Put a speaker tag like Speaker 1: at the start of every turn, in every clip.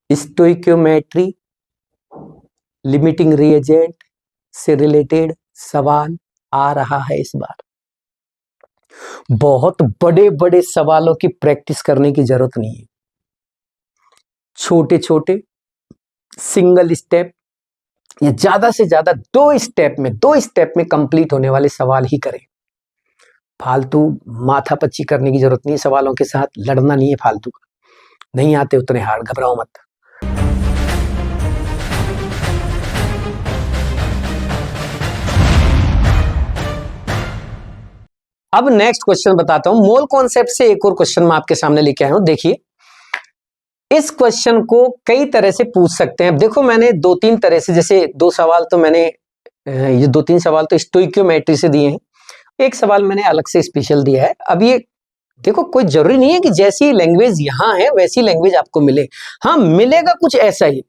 Speaker 1: Stoichiometry, limiting reagent से related सवाल आ रहा है इस बार। बहुत बड़े बड़े सवालों की प्रैक्टिस करने की जरूरत नहीं है, छोटे छोटे सिंगल स्टेप या ज्यादा से ज्यादा दो स्टेप में कंप्लीट होने वाले सवाल ही करें। फालतू माथापच्ची करने की जरूरत नहीं है, सवालों के साथ लड़ना नहीं है फालतू का। नहीं आते उतने हार्ड, घबराओ मत। अब नेक्स्ट क्वेश्चन बताता हूं, मोल कॉन्सेप्ट से एक और क्वेश्चन मैं आपके सामने लेके आया हूं। देखिए, इस क्वेश्चन को कई तरह से पूछ सकते हैं। अब देखो, मैंने दो तीन तरह से, जैसे दो सवाल तो मैंने ये दो तीन सवाल तो स्टोइकियोमेट्री से दिए हैं, एक सवाल मैंने अलग से स्पेशल दिया है। अब ये देखो, कोई जरूरी नहीं है कि जैसी लैंग्वेज यहां है वैसी लैंग्वेज आपको मिले। हाँ, मिलेगा कुछ ऐसा ही,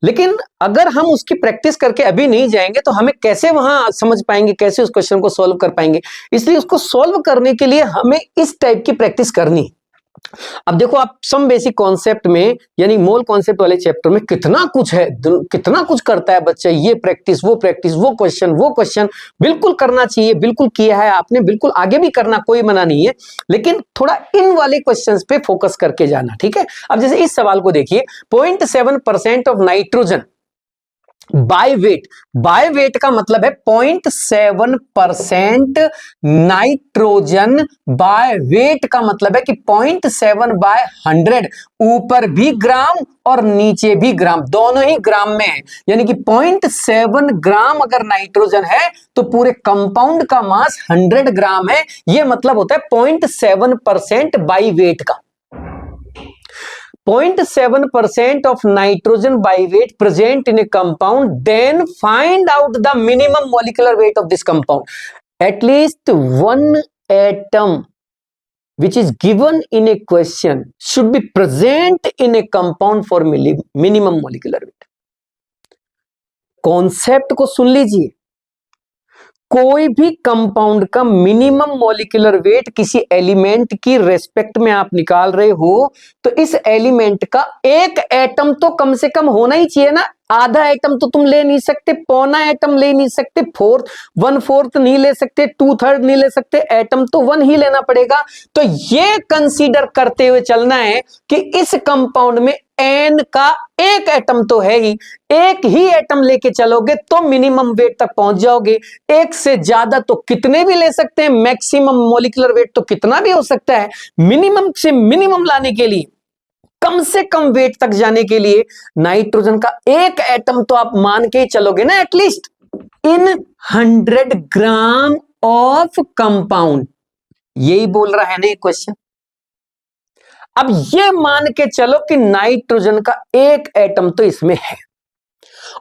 Speaker 1: लेकिन अगर हम उसकी प्रैक्टिस करके अभी नहीं जाएंगे तो हमें कैसे वहां समझ पाएंगे, कैसे उस क्वेश्चन को सॉल्व कर पाएंगे। इसलिए उसको सॉल्व करने के लिए हमें इस टाइप की प्रैक्टिस करनी। अब देखो, आप सम बेसिक कॉन्सेप्ट में यानी मोल कॉन्सेप्ट वाले चैप्टर में कितना कुछ है, कितना कुछ करता है बच्चा। ये प्रैक्टिस, वो क्वेश्चन बिल्कुल करना चाहिए, बिल्कुल किया है आपने, बिल्कुल आगे भी करना, कोई मना नहीं है, लेकिन थोड़ा इन वाले क्वेश्चंस पे फोकस करके जाना, ठीक है। अब जैसे इस सवाल को देखिए, 0.7% ऑफ नाइट्रोजन बाय वेट का मतलब है 0.7% नाइट्रोजन बाय वेट का मतलब है कि 0.7 बाय 100, ऊपर भी ग्राम और नीचे भी ग्राम, दोनों ही ग्राम में है। यानी कि 0.7 ग्राम अगर नाइट्रोजन है तो पूरे कंपाउंड का मास 100 ग्राम है। यह मतलब होता है 0.7% बाय वेट का। 0.7% of nitrogen by weight present in a compound, then find out the minimum molecular weight of this compound. At least one atom which is given in a question should be present in a compound for minimum molecular weight. Concept को सुन लीजिए, कोई भी compound का minimum molecular weight किसी element की respect में आप निकाल रहे हो तो इस एलिमेंट का एक एटम तो कम से कम होना ही चाहिए ना। आधा एटम तो तुम ले नहीं सकते, पौना एटम ले नहीं सकते, 1/4 नहीं ले सकते, 2/3 नहीं ले सकते, एटम तो 1 ही लेना पड़ेगा। तो ये कंसीडर करते हुए चलना है कि इस कंपाउंड में एन का एक एटम तो है ही, एक ही एटम लेके चलोगे तो मिनिमम वेट तक पहुंच जाओगे। एक से ज्यादा तो कितने भी ले सकते हैं, मैक्सिमम मॉलिक्यूलर वेट तो कितना भी हो सकता है। मिनिमम से मिनिमम लाने के लिए, कम से कम वेट तक जाने के लिए नाइट्रोजन का एक एटम तो आप मान के ही चलोगे ना, at least in 100 gram of compound. यही बोल रहा है ना ये क्वेश्चन। अब ये मान के चलो कि नाइट्रोजन का एक एटम तो इसमें है,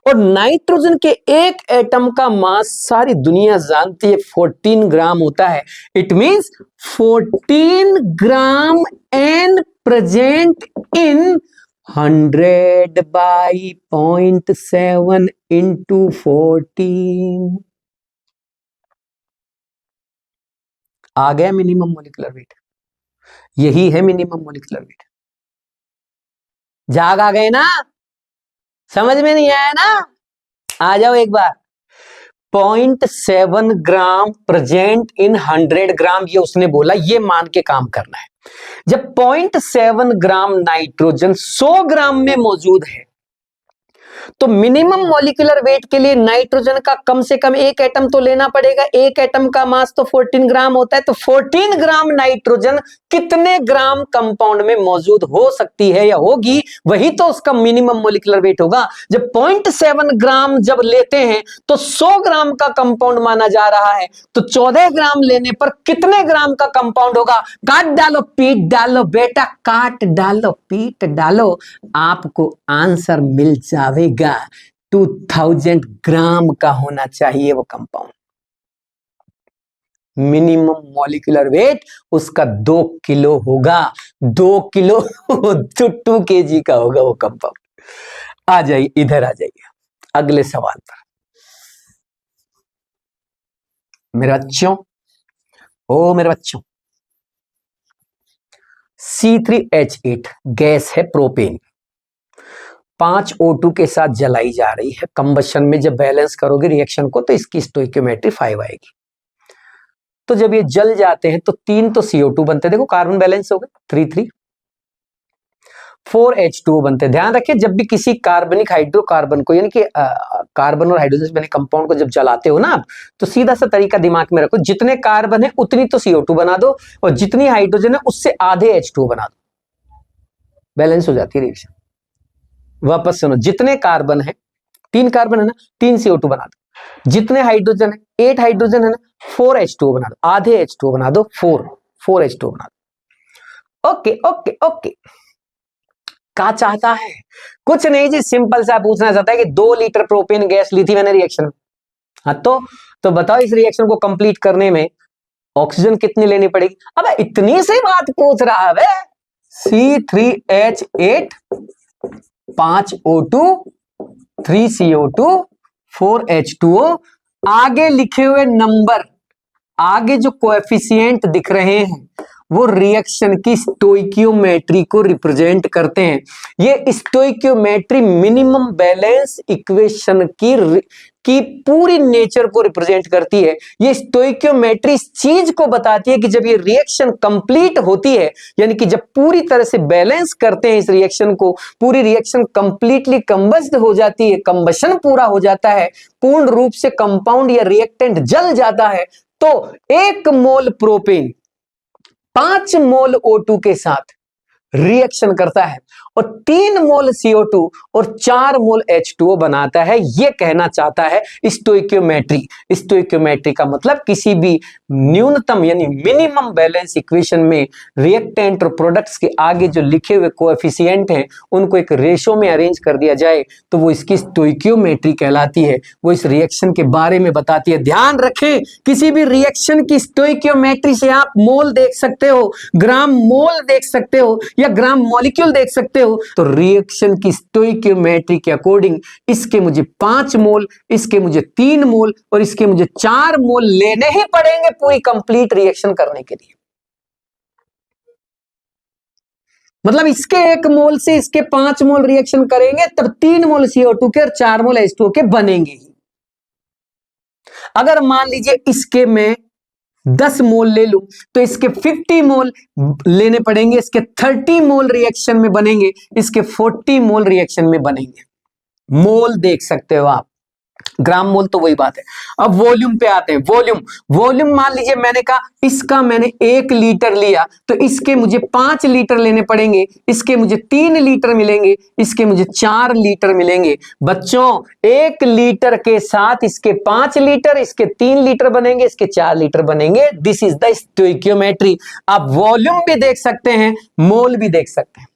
Speaker 1: और नाइट्रोजन के एक एटम का मास सारी दुनिया जानती है 14 ग्राम होता है। It means 14 gram N present in 100 by 0.7 into 14। आ गया मिनिमम मॉलिक्यूलर वेट। यही है मिनिमम मॉलिक्यूलर वेट। जाग आ गए ना, समझ में नहीं आया ना, आ जाओ एक बार। 0.7 ग्राम प्रेजेंट इन 100 ग्राम, ये उसने बोला, ये मान के काम करना है। जब 0.7 ग्राम नाइट्रोजन 100 ग्राम में मौजूद है तो मिनिमम मॉलिक्यूलर वेट के लिए नाइट्रोजन का कम से कम एक एटम तो लेना पड़ेगा। एक एटम का मास तो 14 ग्राम होता है, तो 14 ग्राम नाइट्रोजन कितने ग्राम कंपाउंड में मौजूद हो सकती है या होगी, वही तो उसका मिनिमम मॉलिक्यूलर वेट होगा। जब 0.7 ग्राम जब लेते हैं तो 100 ग्राम का कंपाउंड माना जा रहा है, तो 14 ग्राम लेने पर कितने ग्राम का कंपाउंड होगा। काट डालो, पीट डालो बेटा, काट डालो, पीट डालो, आपको आंसर मिल जाएगा। 2000 ग्राम का होना चाहिए वो कंपाउंड। मिनिमम मॉलिक्यूलर वेट उसका 2 किलो होगा। 2 किलो तो 2 kg का होगा वो कंपाउंड। आ जाइए, इधर आ जाइए अगले सवाल पर। मेरे बच्चों, ओ मेरे बच्चों, C3H8 गैस है, प्रोपेन। 5 O2 के साथ जलाई जा रही है। कंबशन में जब बैलेंस करोगे रिएक्शन को तो इसकी स्टोइकियोमेट्री 5 आएगी। तो जब ये जल जाते हैं तो 3 तो CO2 बनते हैं, देखो कार्बन बैलेंस हो गए 3-3, 4 H2O बनते हैं। ध्यान रखिए जब भी किसी कार्बनिक हाइड्रोकार्बन को यानी कि कार्बन और हाइड्रोजन से बने कंपाउंड को जब जलाते हो ना आप, तो सीधा सा तरीका दिमाग में रखो, जितने कार्बन है उतनी तो CO2 बना दो और जितनी हाइड्रोजन है उससे आधे H2O बना दो, बैलेंस हो जाती है रिएक्शन। वापस सुनो, जितने कार्बन है 3 कार्बन है ना, 3 CO2 बना दो, जितने हाइड्रोजन है 8 हाइड्रोजन है ना, 4 H2O बना दो, आधे H2O बना दो, 4 H2O बना दो। ओके ओके ओके, क्या चाहता है? कुछ नहीं जी, सिंपल सा पूछना चाहता है कि 2 लीटर प्रोपेन गैस ली थी मैंने रिएक्शन में। हाँ तो बताओ इस रिएक्शन को कंप्लीट करने में ऑक्सीजन कितनी लेनी पड़ेगी? अबे इतनी सी बात पूछ रहा है C3H8 5 O2 3 CO2 4 H2O, आगे लिखे हुए नंबर, आगे जो कोएफिशिएंट दिख रहे हैं वो रिएक्शन की स्टोइकियोमेट्री को रिप्रेजेंट करते हैं। ये स्टोइकियोमेट्री मिनिमम बैलेंस इक्वेशन की पूरी नेचर को रिप्रेजेंट करती है। ये स्टोइकियोमेट्री इस चीज को बताती है कि जब ये रिएक्शन कंप्लीट होती है, यानी कि जब पूरी तरह से बैलेंस करते हैं इस रिएक्शन को, पूरी रिएक्शन कंप्लीटली कंबस्ड हो जाती है, कंबशन पूरा हो जाता है, पूर्ण रूप से कंपाउंड या रिएक्टेंट जल जाता है, तो 1 मोल प्रोपेन 5 मोल O2 के साथ रिएक्शन करता है और 3 मोल CO2 और 4 मोल H2O बनाता है। यह कहना चाहता है स्टोइकियोमेट्री। स्टोइकियोमेट्री का मतलब किसी भी न्यूनतम यानी मिनिमम बैलेंस इक्वेशन में रिएक्टेंट और प्रोडक्ट्स के आगे जो लिखे हुए कोएफिशिएंट हैं उनको एक रेशो में अरेंज कर दिया जाए तो वो इसकी स्टोइकियोमेट्री कहलाती है। वो इस रिएक्शन के बारे में बताती है। ध्यान रखें, किसी भी रिएक्शन की स्टोइकियोमेट्री से आप मोल देख सकते हो, ग्राम मोल देख सकते हो या ग्राम मॉलिक्यूल देख सकते हो। तो रिएक्शन की स्टोइकियोमेट्री के अकॉर्डिंग इसके मुझे 5 मोल, इसके मुझे 3 मोल और इसके मुझे 4 मोल लेने ही पड़ेंगे पूरी कंप्लीट रिएक्शन करने के लिए। मतलब इसके 1 मोल से इसके 5 मोल रिएक्शन करेंगे तब 3 मोल CO2 के और 4 मोल H2O के बनेंगे। अगर मान लीजिए इसके मैं 10 मोल ले लूं तो इसके 50 मोल लेने पड़ेंगे, इसके 30 मोल रिएक्शन में बनेंगे, इसके 40 मोल रिएक्शन में बनेंगे। मोल देख सकते हो आप, ग्राम मोल तो वही बात है। अब वॉल्यूम पे आते हैं। वॉल्यूम मान लीजिए मैंने कहा इसका मैंने 1 लीटर लिया तो इसके मुझे 5 लीटर लेने पड़ेंगे, इसके मुझे 3 लीटर मिलेंगे, इसके मुझे 4 लीटर मिलेंगे। बच्चों 1 लीटर के साथ इसके 5 लीटर, इसके 3 लीटर बनेंगे, इसके 4 लीटर बनेंगे। This is the stoichiometry. आप वॉल्यूम भी देख सकते हैं, मोल भी देख सकते हैं,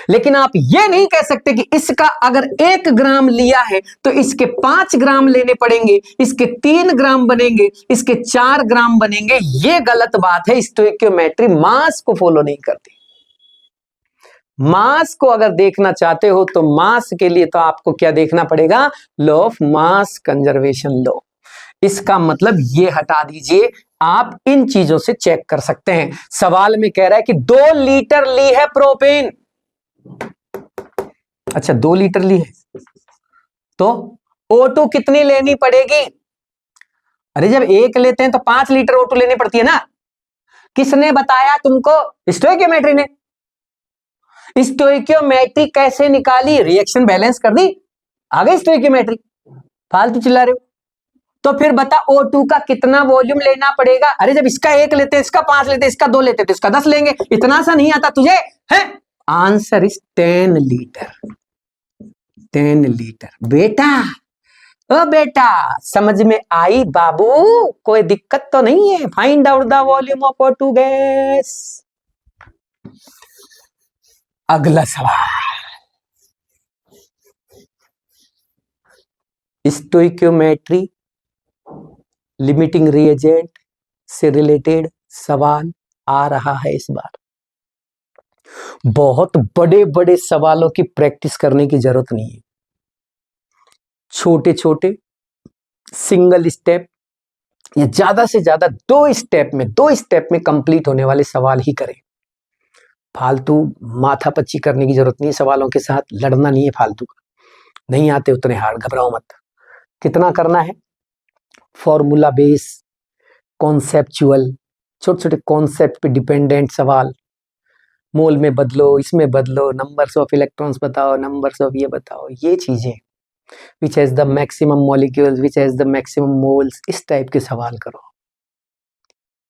Speaker 1: लेकिन आप यह नहीं कह सकते कि इसका अगर 1 ग्राम लिया है तो इसके 5 ग्राम लेने पड़ेंगे, इसके 3 ग्राम बनेंगे, इसके 4 ग्राम बनेंगे। यह गलत बात है। स्टोइकियोमेट्री मास को फॉलो नहीं करती। मास को अगर देखना चाहते हो तो मास के लिए तो आपको क्या देखना पड़ेगा? Law of mass conservation law. इसका मतलब ये हटा दीजिए, आप इन चीजों से चेक कर सकते हैं। सवाल में कह रहा है कि 2 लीटर ली है प्रोपेन। अच्छा 2 लीटर ली है तो O2 कितनी लेनी पड़ेगी? अरे जब 1 लेते हैं तो 5 लीटर O2 लेनी पड़ती है ना। किसने बताया तुमको? स्टोइकियोमेट्री ने। स्टोइकियोमेट्री कैसे निकाली? रिएक्शन बैलेंस कर दी, आ गई स्टोइकियोमेट्री। फालतू चिल्ला रहे हो। तो फिर बता O2 का कितना वॉल्यूम लेना पड़ेगा? अरे जब इसका 1 लेते हैं, इसका 5 लेते हैं, इसका 2 लेते हैं तो इसका 10 लेंगे। इतना सा नहीं आता तुझे है? Answer is 10 litre. 10 लीटर। बेटा ओ बेटा समझ में आई बाबू? कोई दिक्कत तो नहीं है? Find out the volume of O2 gas. अगला सवाल, स्टोइकियोमेट्री लिमिटिंग रिएजेंट से रिलेटेड सवाल आ रहा है इस बार। बहुत बड़े बड़े सवालों की प्रैक्टिस करने की जरूरत नहीं है। छोटे छोटे सिंगल स्टेप या ज्यादा से ज्यादा 2 स्टेप में कंप्लीट होने वाले सवाल ही करें। फालतू माथापच्ची करने की जरूरत नहीं है, सवालों के साथ लड़ना नहीं है फालतू का, नहीं आते उतने हार्ड, घबराओ मत। कितना करना है? फॉर्मूला बेस, कॉन्सेप्चुअल, छोटे छोटे कॉन्सेप्ट पे डिपेंडेंट सवाल, मोल में बदलो, इसमें बदलो, नंबर्स ऑफ इलेक्ट्रॉन्स बताओ, नंबर्स ऑफ ये बताओ, ये चीजें, which has the maximum molecules, which has the maximum moles, इस टाइप के सवाल करो।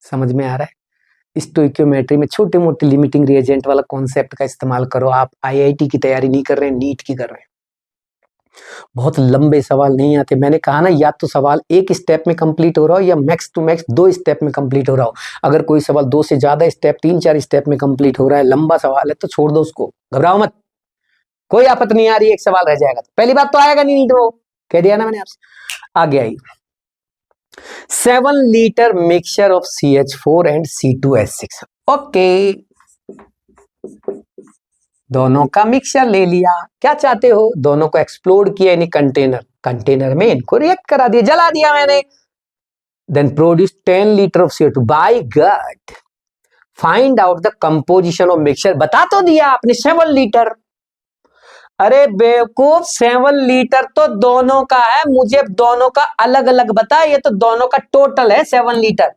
Speaker 1: समझ में आ रहा है? स्टोइकियोमेट्री में छोटे मोटे लिमिटिंग रिएजेंट वाला कॉन्सेप्ट का इस्तेमाल करो। आप आईआईटी की तैयारी नहीं कर रहे हैं, नीट की कर रहे हैं। बहुत लंबे सवाल नहीं आते। मैंने कहा ना, या तो सवाल एक स्टेप में कंप्लीट हो रहा हो या मैक्स टू मैक्स 2 स्टेप में कंप्लीट हो रहा हो। अगर कोई सवाल 2 से ज्यादा स्टेप, 3-4 स्टेप में कंप्लीट हो रहा है, लंबा सवाल है, तो छोड़ दो उसको, घबराओ मत, कोई आफत नहीं आ रही, एक सवाल रह जाएगा। पहली बात तो आएगा नहीं नीट, वो कह दिया ना मैंने आपसे। आगे आई, 7 litre mixture of CH4 and C2H6। Okay, दोनों का मिक्सचर ले लिया, क्या चाहते हो? दोनों को एक्सप्लोड किया यानी कंटेनर में इनको रिएक्ट करा दिया, जला दिया मैंने। Then produce 10 litre of CO2 by God. Find out the composition of mixture, बता तो दिया आपने 7 लीटर। अरे बेवकूफ, 7 लीटर तो दोनों का है, मुझे दोनों का अलग अलग बता, ये तो दोनों का टोटल है 7 लीटर।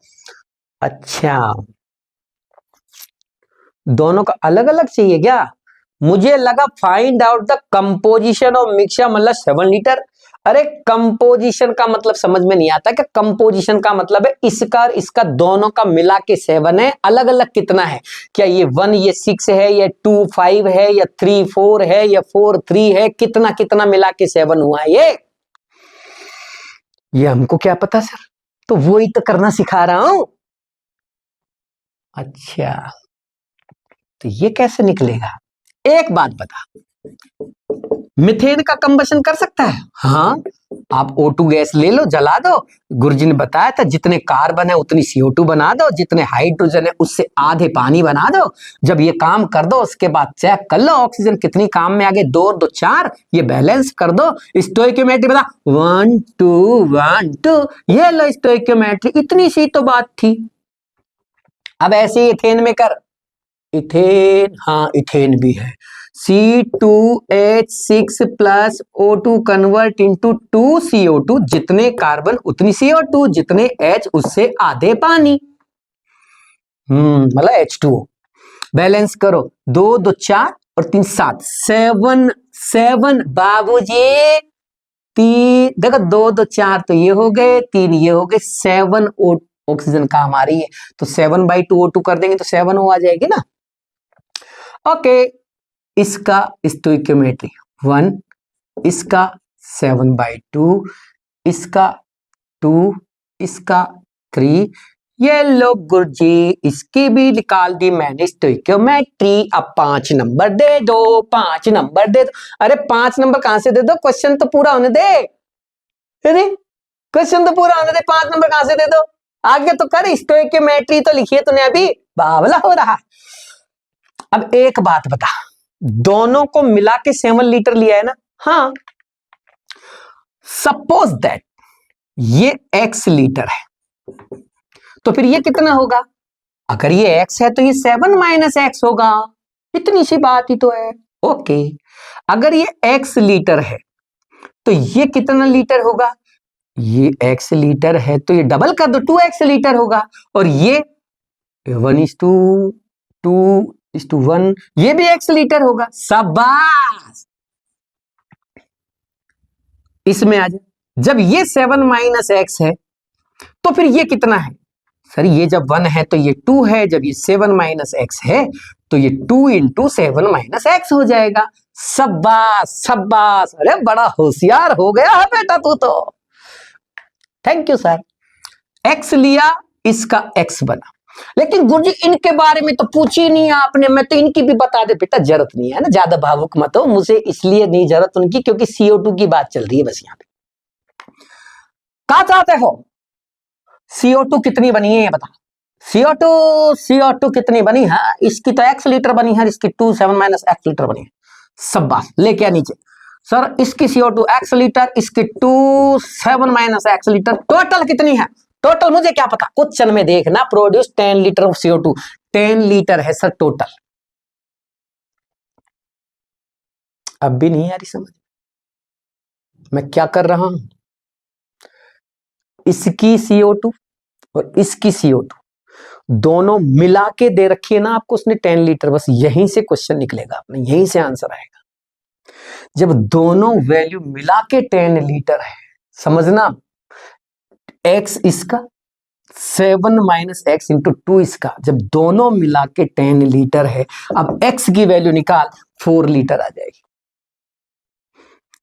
Speaker 1: अच्छा, दोनों का अलग अलग चाहिए क्या? मुझे लगा find out the composition of mixture मतलब 7 लीटर। अरे कंपोजिशन का मतलब समझ में नहीं आता कि कंपोजिशन का मतलब है इसका इसका दोनों का मिला के 7 है, अलग अलग कितना है? क्या ये 1 ये 6 है, या 2 5 है, या 3 4 है, या 4 3 है? कितना कितना मिला के 7 हुआ है ये हमको क्या पता सर, तो वो ही तो करना सिखा रहा हूं। अच्छा, तो ये कैसे निकलेगा? एक बात बता, मीथेन का कंबशन कर सकता है? हाँ, आप O2 गैस ले लो, जला दो। गुरुजी ने बताया था जितने कार्बन है उतनी CO2 बना दो, जितने हाइड्रोजन है उससे आधे पानी बना दो। जब ये काम कर दो उसके बाद चेक कर लो ऑक्सीजन कितनी काम में आ गई, 2 और 2 4, ये बैलेंस कर दो। स्टोइकियोमेट्री बता, 1 2 1 2, ये लो स्टोइकियोमेट्री, इतनी सी तो बात थी। अब ऐसे इथेन में कर, इथेन, हाँ इथेन भी है, C2H6 plus O2 convert into 2CO2, जितने कार्बन उतनी CO2, जितने H उससे आधे पानी, मतलब H2O। बैलेंस करो, 2 2 4 और 3 7, 7 बाबूजी। 3 देखो, 2 2 4 तो ये हो गए, 3 ये हो गए, 7 ऑक्सीजन काम आ रही है, तो 7/2 O2 कर देंगे तो 7O आ जाएगी ना। ओके, इसका स्टोइकियोमेट्री 1, इसका 7/2, इसका 2, इसका 3, ये लो गुरुजी, इसकी भी निकाल दी मैंने स्टोइकियोमेट्री। अब 5 नंबर दे दो, 5 नंबर दे दो। अरे 5 नंबर कहां से दे दो, क्वेश्चन तो पूरा होने दे। अरे क्वेश्चन तो पूरा होने दे, 5 नंबर कहां से दे दो, आगे तो कर, स्टोइकियोमेट्री तो लिखिए तूने, अभी बावला हो रहा। अब एक बात बता, दोनों को मिला के 7 लीटर लिया है ना? हाँ, सपोज दैट ये X लीटर है, तो फिर ये कितना होगा? अगर ये X है तो ये 7 माइनस X होगा, इतनी सी बात ही तो है। ओके, अगर ये X लीटर है तो ये कितना लीटर होगा? ये X लीटर है तो ये डबल कर दो, 2X लीटर होगा। और ये 1:2:1, ये भी X लीटर होगा। शाबाश, इसमें आ जाए। जब ये 7 माइनस X है तो फिर ये कितना है? सर ये जब 1 है तो ये 2 है, जब ये 7 माइनस X है तो ये 2 इंटू 7 माइनस X हो जाएगा। शाबाश शाबाश, अरे बड़ा होशियार हो गया है बेटा तू तो, थैंक यू सर। X लिया, इसका X बना, लेकिन गुरुजी इनके बारे में तो पूछी नहीं आपने, मैं तो इनकी भी बता दे। बेटा जरूरत नहीं है ना, ज्यादा भावुक मत हो, मुझे इसलिए नहीं जरूरत उनकी क्योंकि CO2 की बात चल रही है बस यहाँ पे। कहा चाहते हो CO2 कितनी बनी है ये बता। CO2 कितनी बनी है? इसकी तो X लीटर बनी है, इसकी 2 7 माइनस X लीटर बनी है। सब बात लेके आ नीचे। सर इसकी CO2 X लीटर, इसकी 2 7 माइनस X लीटर, टोटल कितनी है? टोटल मुझे क्या पता, क्वेश्चन में देखना, produce 10 litre of CO2, 10 litre है सर टोटल। अब भी नहीं आ रही समझ मैं क्या कर रहा हूं? इसकी CO2 और इसकी CO2 दोनों मिला के दे रखी है ना आपको उसने 10 लीटर, बस यहीं से क्वेश्चन निकलेगा अपने, यहीं से आंसर आएगा। जब दोनों वैल्यू मिला के 10 लीटर है, समझना x इसका 7 माइनस एक्स इंटू 2 इसका, जब दोनों मिला के 10 लीटर है, अब x की वैल्यू निकाल, 4 लीटर आ जाएगी।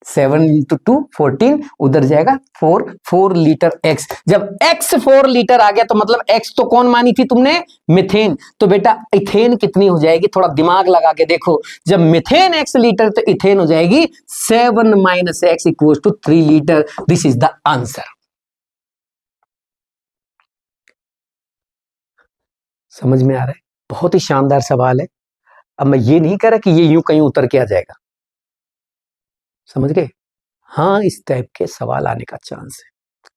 Speaker 1: 7 इंटू 2 14, उधर जाएगा 4 लीटर x। जब x 4 लीटर आ गया तो मतलब x तो कौन मानी थी तुमने? मीथेन। तो बेटा इथेन कितनी हो जाएगी? थोड़ा दिमाग लगा के देखो, जब मीथेन x लीटर तो इथेन हो जाएगी 7 minus x equal to 3 litre. This is the answer. समझ में आ रहा है? बहुत ही शानदार सवाल है। अब मैं ये नहीं कह रहा कि ये यूं कहीं उतर के आ जाएगा, समझ गए? हाँ, इस टाइप के सवाल आने का चांस है,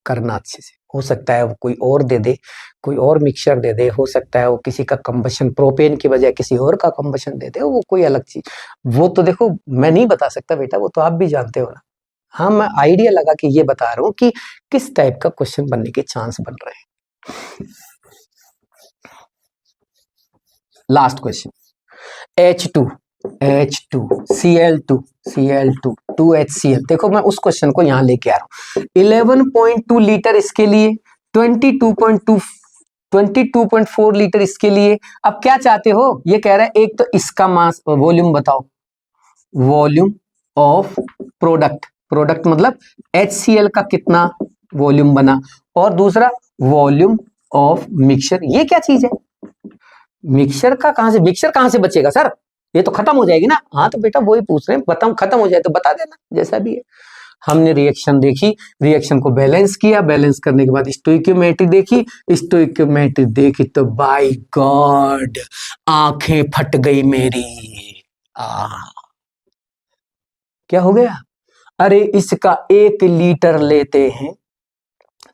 Speaker 1: करना अच्छे से। हो सकता है वो कोई और दे दे, कोई और मिक्सचर दे दे, हो सकता है वो किसी का कंबशन प्रोपेन की बजाय किसी और का कंबशन दे दे, वो कोई अलग चीज। वो तो देखो मैं नहीं बता सकता बेटा, वो तो आप भी जानते हो ना। हाँ, मैं आइडिया लगा के ये बता रहा हूँ कि किस टाइप का क्वेश्चन बनने के चांस बन रहे हैं। Last question, H2 Cl2 Cl2 2HCl। देखो मैं उस क्वेश्चन को यहां लेके आ रहा हूं। 11.2 लीटर इसके लिए, 22.4 लीटर इसके लिए। अब क्या चाहते हो? ये कह रहा है एक तो इसका मास वॉल्यूम बताओ, वॉल्यूम ऑफ प्रोडक्ट, प्रोडक्ट मतलब HCl का कितना वॉल्यूम बना, और दूसरा वॉल्यूम ऑफ मिक्सचर। ये क्या चीज है? मिक्सचर का कहां से, मिक्सचर कहां से बचेगा सर? ये तो खत्म हो जाएगी ना। हाँ तो बेटा वही पूछ रहे हैं, बताऊं खत्म हो जाए तो बता देना, जैसा भी है। हमने रिएक्शन देखी, रिएक्शन को बैलेंस किया, बैलेंस करने के बाद स्टोइकियोमेट्री देखी, स्टोइकियोमेट्री देखी तो बाय गॉड आंखें फट गई मेरी। क्या हो गया? अरे इसका 1 लीटर लेते हैं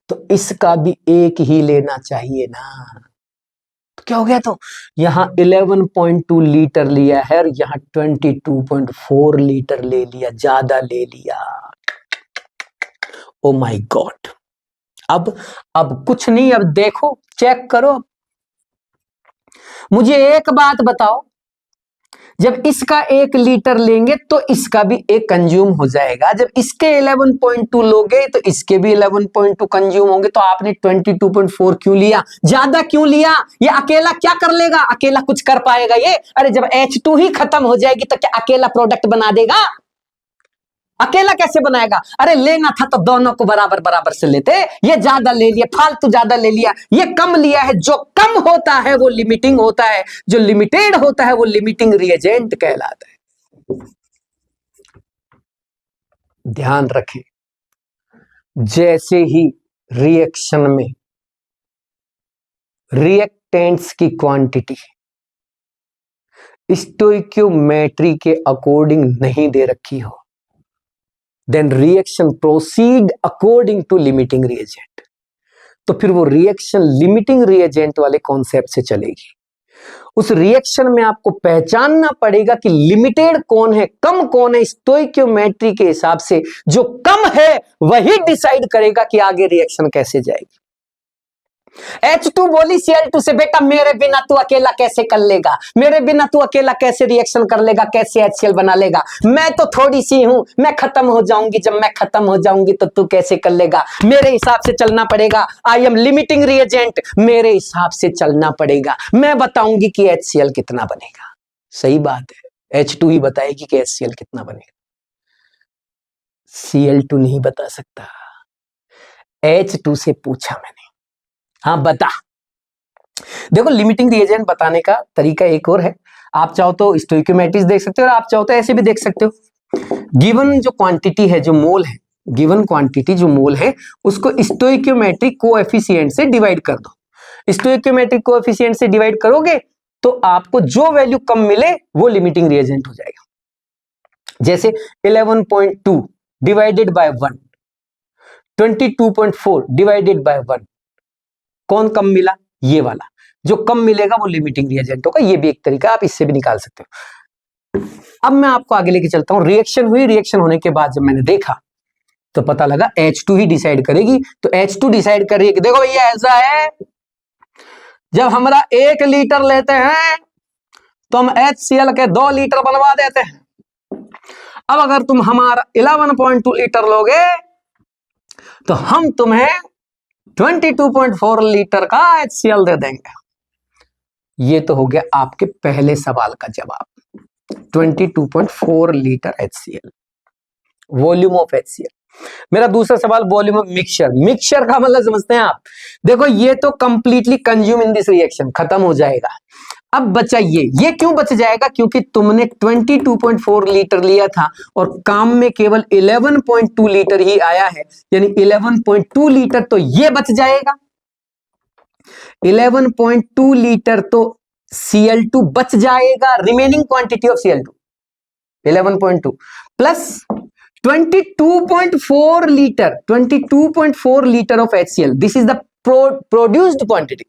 Speaker 1: तो इसका भी 1 ही लेना चाहिए ना। तो क्या हो गया? तो यहां 11.2 लीटर लिया है और यहां 22.4 लीटर ले लिया, ज्यादा ले लिया। Oh my God. अब कुछ नहीं, अब देखो चेक करो। मुझे एक बात बताओ, जब इसका 1 लीटर लेंगे तो इसका भी 1 कंज्यूम हो जाएगा, जब इसके 11.2 लोगे तो इसके भी 11.2 कंज्यूम होंगे, तो आपने 22.4 क्यों लिया? ज्यादा क्यों लिया? ये अकेला क्या कर लेगा? अकेला कुछ कर पाएगा ये? अरे जब H2 ही खत्म हो जाएगी तो क्या अकेला प्रोडक्ट बना देगा? अकेला कैसे बनाएगा? अरे लेना था तो दोनों को बराबर बराबर से लेते। ये ज्यादा ले लिया, फालतू ज्यादा ले लिया, ये कम लिया है। जो कम होता है वो लिमिटिंग होता है, जो लिमिटेड होता है वो लिमिटिंग रिएजेंट कहलाता है। ध्यान रखें, जैसे ही रिएक्शन में रिएक्टेंट्स की क्वांटिटी स्टोइकियोमेट्री के अकॉर्डिंग नहीं दे रखी हो, then reaction proceed according to limiting reagent, तो फिर वो रिएक्शन लिमिटिंग रिएजेंट वाले कॉन्सेप्ट से चलेगी। उस रिएक्शन में आपको पहचानना पड़ेगा कि लिमिटेड कौन है, कम कौन है। स्टोइकियोमेट्री के हिसाब से जो कम है वही डिसाइड करेगा कि आगे रिएक्शन कैसे जाएगी। H2 बोली Cl2 से, बेटा मेरे बिना तू अकेला कैसे कर लेगा, मेरे बिना तू अकेला कैसे रिएक्शन कर लेगा, कैसे HCl बना लेगा? मैं तो थोड़ी सी हूं, मैं खत्म हो जाऊंगी, जब मैं खत्म हो जाऊंगी तो तू कैसे कर लेगा? मेरे हिसाब से चलना पड़ेगा। आई एम लिमिटिंग रिएजेंट, मेरे हिसाब से चलना पड़ेगा। मैं बताऊंगी कि HCl कितना बनेगा। सही बात है, H2 ही बताएगी कि HCl कितना बनेगा, Cl2 नहीं बता सकता। H2 से पूछा मैंने, हाँ बता। देखो लिमिटिंग रिएजेंट बताने का तरीका एक और है, आप चाहो तो स्टोइकियोमेट्री देख सकते हो और आप चाहो तो ऐसे भी देख सकते हो। गिवन जो क्वांटिटी है, जो मोल है, गिवन क्वांटिटी जो मोल है उसको स्टोइकियोमेट्रिक कोएफिशिएंट से डिवाइड कर दो। स्टोइकियोमेट्रिक कोएफिशिएंट से डिवाइड करोगे तो आपको जो वैल्यू कम मिले वो लिमिटिंग रिएजेंट हो जाएगा। जैसे 11.2 डिवाइडेड बाय 1, 22.4 डिवाइडेड बाय 1, कौन कम मिला? ये वाला। जो कम मिलेगा वो लिमिटिंग रिएजेंट होगा। ये भी एक तरीका, आप इससे भी निकाल सकते हो। अब मैं आपको आगे लेके चलता हूं। रिएक्शन हुई, रिएक्शन होने के बाद जब मैंने देखा तो पता लगा H2 ही डिसाइड करेगी। तो H2 डिसाइड कर रही है कि देखो भैया ऐसा है, जब हमारा 1 लीटर लेते हैं तो हम HCl के 2 लीटर बनवा देते हैं। अब अगर तुम हमारा 11.2 लीटर लोगे तो हम तुम्हें 22.4 लीटर का HCl दे देंगे। ये तो हो गया आपके पहले सवाल का जवाब, 22.4 litre HCl, volume of HCl। मेरा दूसरा सवाल वॉल्यूम ऑफ मिक्सचर। मिक्सचर का मतलब समझते हैं आप? देखो ये तो completely consume in this reaction, खत्म हो जाएगा। अब बचा ये क्यों बच जाएगा? क्योंकि तुमने 22.4 लीटर लिया था और काम में केवल 11.2 लीटर ही आया है, यानी 11.2 लीटर तो ये बच जाएगा। 11.2 लीटर तो Cl2 बच जाएगा, remaining quantity of Cl2 11.2 plus 22.4 litre, 22.4 litre of HCl। This is the produced quantity,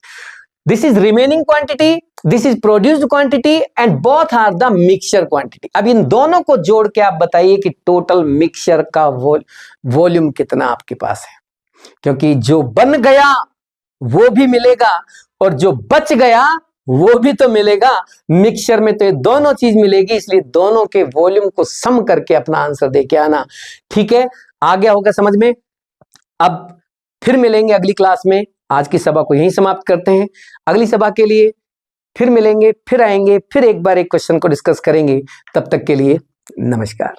Speaker 1: this is remaining quantity, this is produced quantity and both are the mixture quantity. अब इन दोनों को जोड़ के आप बताइए कि टोटल मिक्सचर का वॉल्यूम कितना आपके पास है, क्योंकि जो बन गया वो भी मिलेगा और जो बच गया वो भी तो मिलेगा। मिक्सचर में तो ये दोनों चीज मिलेगी, इसलिए दोनों के वॉल्यूम को सम करके अपना आंसर दे के आना। ठीक है, आ गया होगा समझ में? अब फिर मिलेंगे अगली क्लास में। आज की सभा को यहीं समाप्त करते हैं। अगली सभा के लिए फिर मिलेंगे, फिर आएंगे, फिर एक बार एक क्वेश्चन को डिस्कस करेंगे। तब तक के लिए नमस्कार।